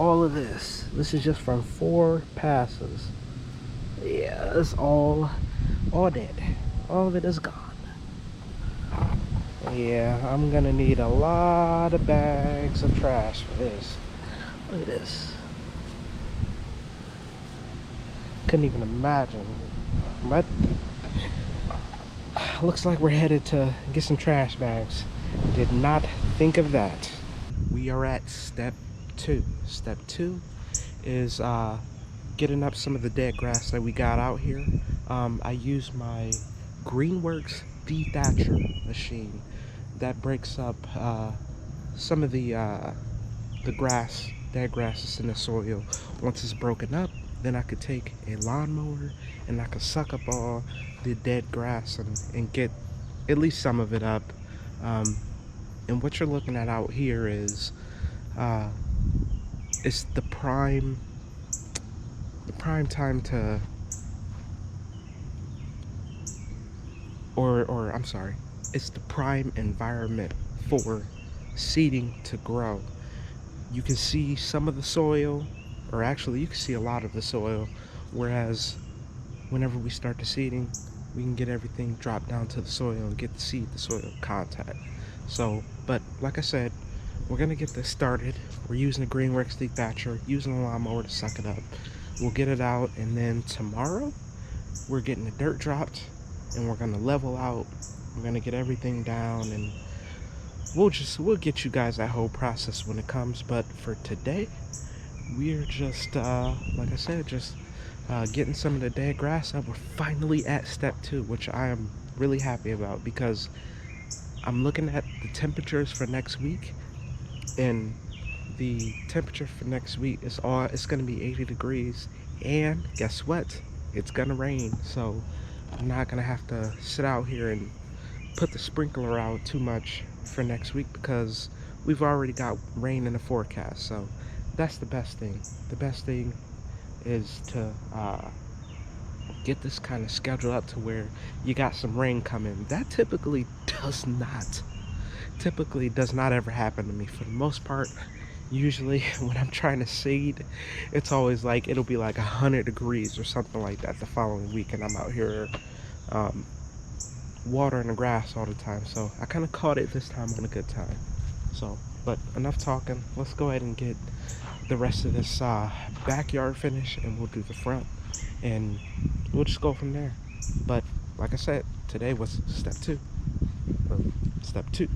all of this. This is just from 4 passes. Yeah, it's all dead. All of it is gone. Yeah, I'm gonna need a lot of bags of trash for this. Look at this. Couldn't even imagine. But looks like we're headed to get some trash bags. Did not think of that. We are at step 2. Step 2 is getting up some of the dead grass that we got out here. I use my Greenworks Dethatcher machine that breaks up some of the grass, dead grass that's in the soil. Once it's broken up, then I could take a lawnmower and I could suck up all the dead grass and get at least some of it up. And what you're looking at out here is uh, it's the prime time to, or I'm sorry, it's the prime environment for seeding to grow. You can see some of the soil, or actually you can see a lot of the soil, whereas whenever we start the seeding, we can get everything dropped down to the soil and get the seed to soil contact. So, but like I said, we're gonna get this started. We're using the Greenworks Dethatcher, using the lawnmower to suck it up. We'll get it out, and then tomorrow we're getting the dirt dropped and we're gonna level out. We're gonna get everything down, and we'll get you guys that whole process when it comes. But for today, we're just like I said, just getting some of the dead grass up. We're finally at step 2, which I am really happy about, because I'm looking at the temperatures for next week, and the temperature for next week is it's going to be 80 degrees, and guess what, it's going to rain. So I'm not going to have to sit out here and put the sprinkler out too much for next week, because we've already got rain in the forecast. So that's the best thing. The best thing is to get this kind of schedule up to where you got some rain coming. That typically does not ever happen to me. For the most part, usually when I'm trying to seed, it's always like, it'll be like 100 degrees or something like that the following week, and I'm out here watering the grass all the time. So I kind of caught it this time on a good time. So, but enough talking. Let's go ahead and get the rest of this backyard finished, and we'll do the front, and we'll just go from there. But like I said, today was step 2. Step 2.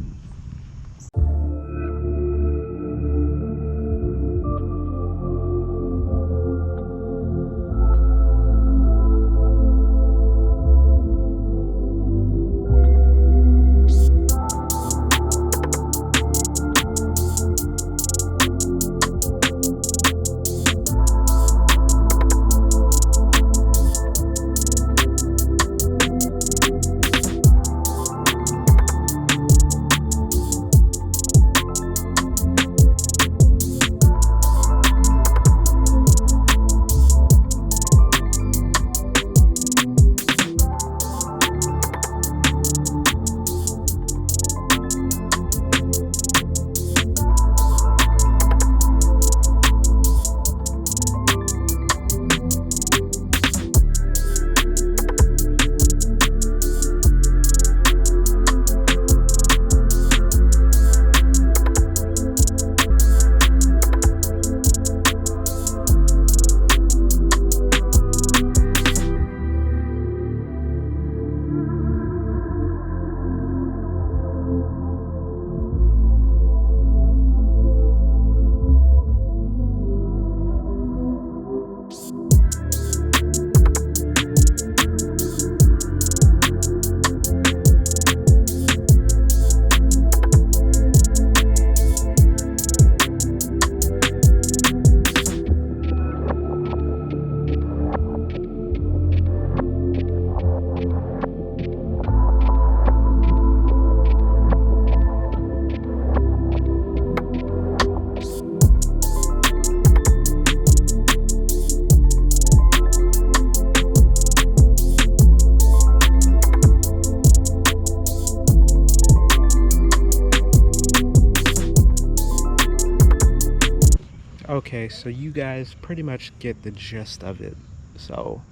Okay, so you guys pretty much get the gist of it. So,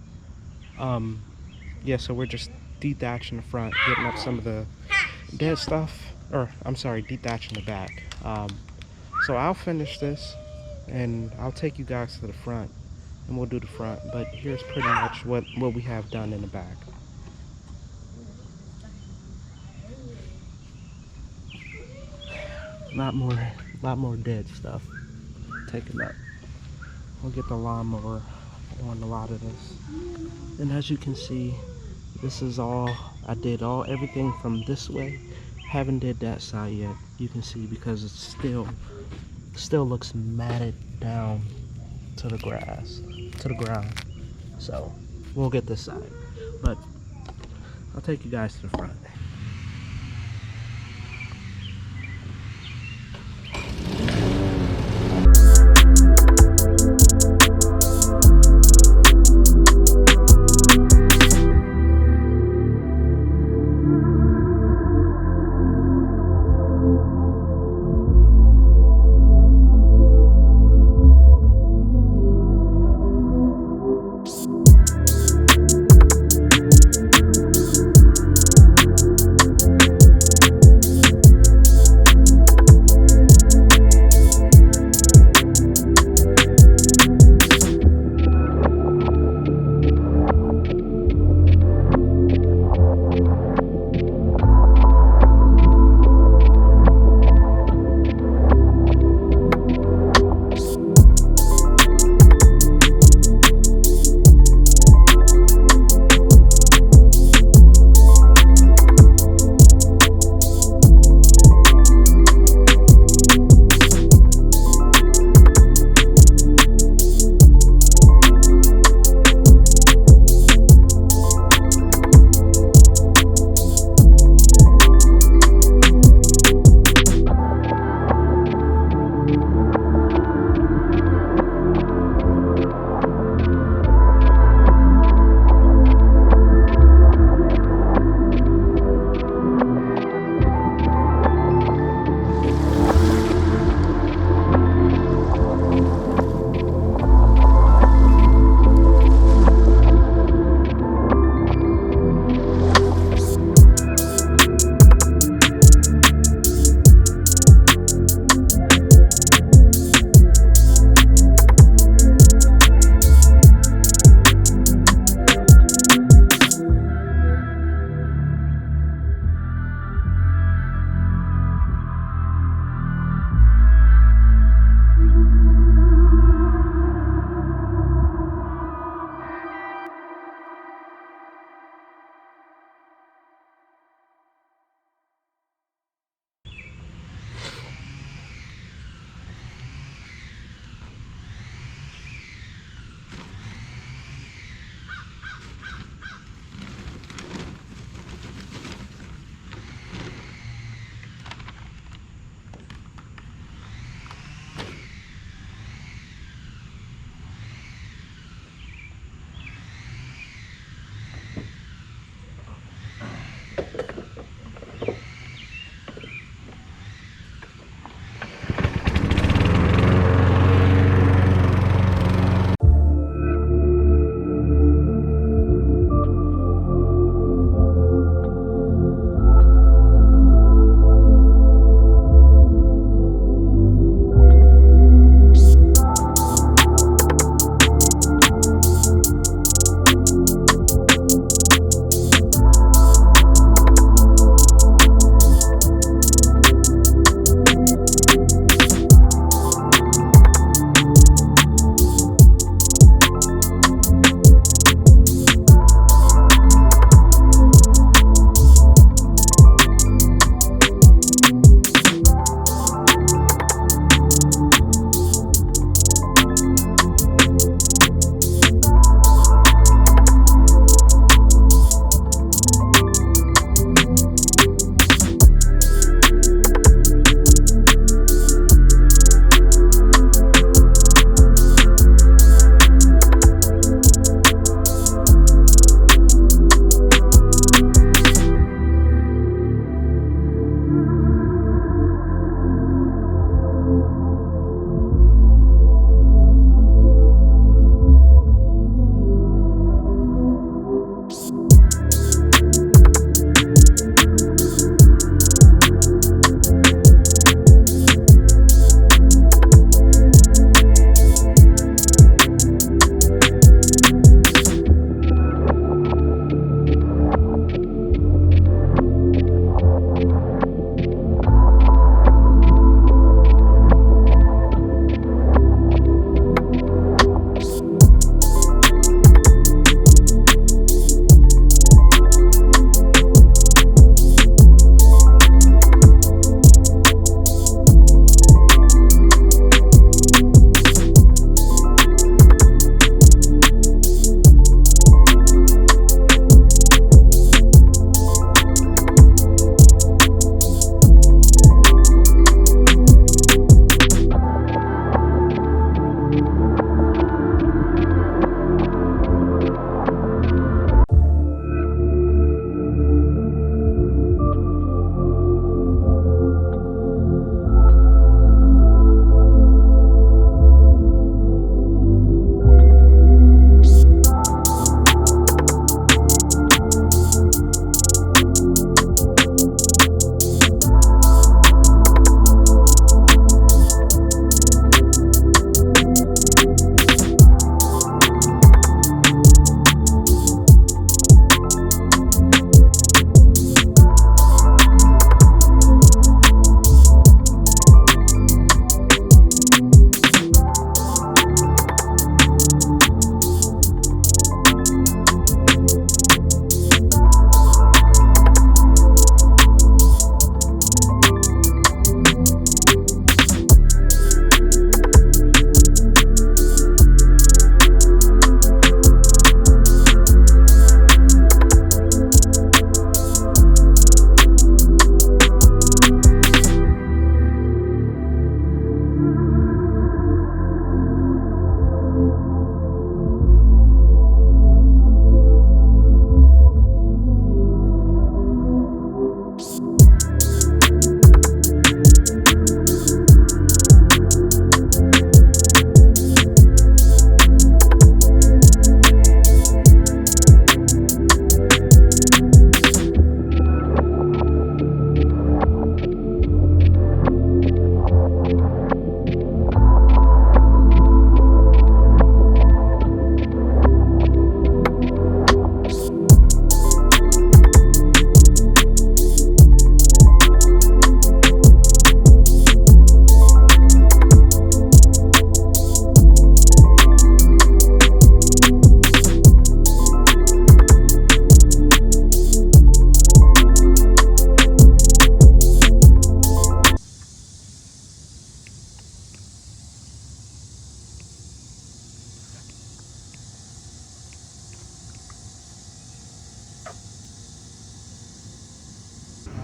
um, yeah, so we're just dethatching the front, getting up some of the dead stuff, or I'm sorry, dethatching the back. So I'll finish this, and I'll take you guys to the front, and we'll do the front. But here's pretty much what we have done in the back. Lot more dead stuff taken up. We'll get the lawnmower on a lot of this. And as you can see, this is all I did, all everything from this way. Haven't did that side yet. You can see because it's still looks matted down to the grass, to the ground. So we'll get this side. But I'll take you guys to the front.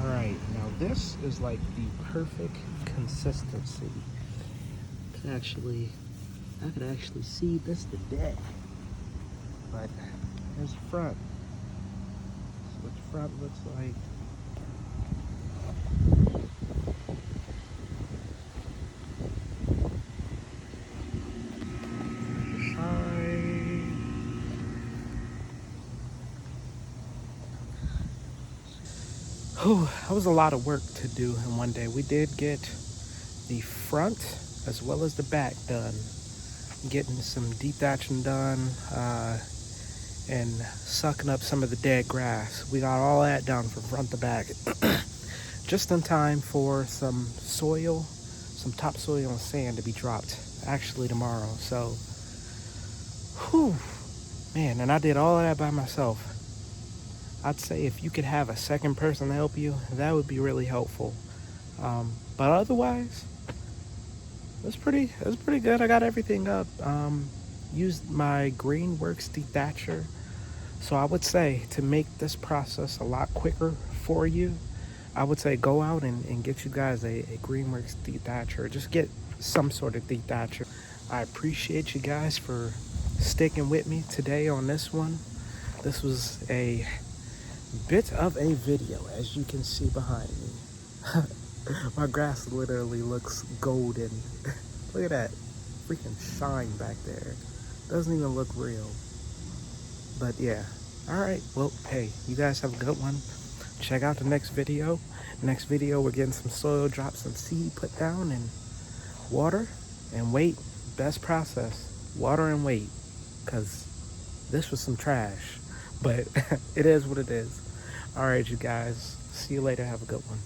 All right, now this is like the perfect consistency. I could actually see this today. But here's the front. That's what the front looks like. The side. Whew, that was a lot of work to do in one day. We did get the front as well as the back done. Getting some dethatching done and sucking up some of the dead grass. We got all that done from front to back. Just in time for some soil, some topsoil and sand to be dropped actually tomorrow. So, whew, man, and I did all of that by myself. I'd say if you could have a second person to help you, that would be really helpful. But otherwise, it was pretty good. I got everything up. Used my Greenworks dethatcher. So I would say to make this process a lot quicker for you, I would say go out and get you guys a Greenworks dethatcher. Just get some sort of dethatcher. I appreciate you guys for sticking with me today on this one. This was a bit of a video, as you can see behind me. My grass literally looks golden. Look at that freaking shine back there. Doesn't even look real. But yeah. Alright, well, hey, you guys have a good one. Check out the next video. Next video, we're getting some soil, drop some seed, put down, and water and wait. Best process. Water and wait. Because this was some trash. But it is what it is. Alright, you guys. See you later. Have a good one.